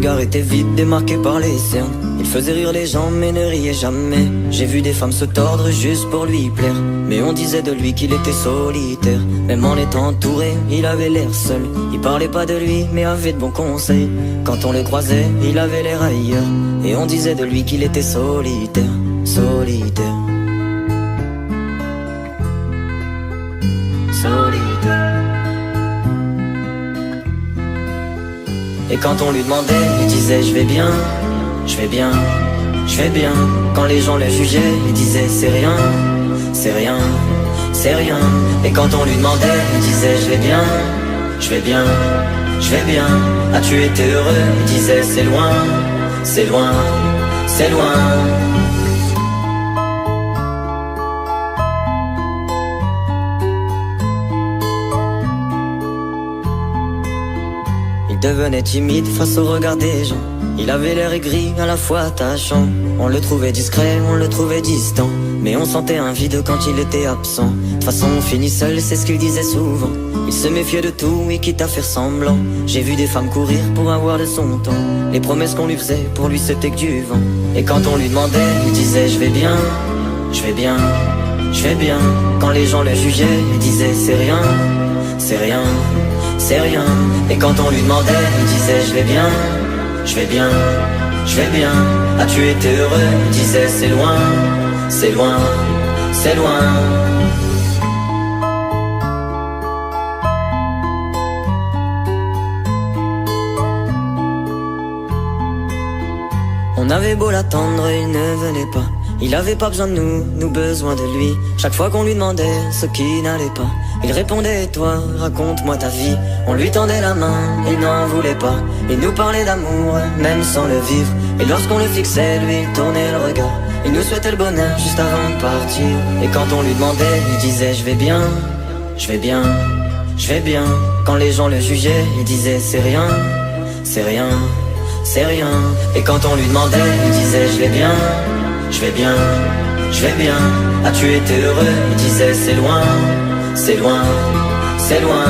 regard était vide, démarqué par les cernes. Il faisait rire les gens mais ne riait jamais. J'ai vu des femmes se tordre juste pour lui plaire, mais on disait de lui qu'il était solitaire. Même en étant entouré, il avait l'air seul. Il parlait pas de lui mais avait de bons conseils. Quand on le croisait, il avait l'air ailleurs, et on disait de lui qu'il était solitaire, solitaire, solitaire. Et quand on lui demandait, il disait je vais bien, je vais bien, je vais bien. Quand les gens le jugeaient, il disait c'est rien, c'est rien, c'est rien. Et quand on lui demandait, il disait je vais bien, je vais bien, je vais bien. As-tu été heureux? Il disait c'est loin, c'est loin, c'est loin. Il devenait timide face au regard des gens. Il avait l'air aigri, à la fois attachant. On le trouvait discret, on le trouvait distant, mais on sentait un vide quand il était absent. De toute façon on finit seul, c'est ce qu'il disait souvent. Il se méfiait de tout et quitte à faire semblant. J'ai vu des femmes courir pour avoir de son temps. Les promesses qu'on lui faisait, pour lui c'était que du vent. Et quand on lui demandait, il disait je vais bien, je vais bien, je vais bien. Quand les gens le jugeaient, il disait c'est rien, c'est rien, c'est rien. Et quand on lui demandait, il disait je vais bien, je vais bien, je vais bien. As-tu été heureux? Il disait c'est loin, c'est loin, c'est loin. On avait beau l'attendre, il ne venait pas. Il avait pas besoin de nous besoin de lui. Chaque fois qu'on lui demandait ce qui n'allait pas, il répondait toi, raconte-moi ta vie. On lui tendait la main, il n'en voulait pas. Il nous parlait d'amour, même sans le vivre. Et lorsqu'on le fixait, lui, il tournait le regard. Il nous souhaitait le bonheur juste avant de partir. Et quand on lui demandait, il disait je vais bien, je vais bien, je vais bien. Quand les gens le jugeaient, il disait c'est rien, c'est rien, c'est rien. Et quand on lui demandait, il disait je vais bien, je vais bien, je vais bien. As-tu été heureux? Il disait c'est loin, c'est loin, c'est loin.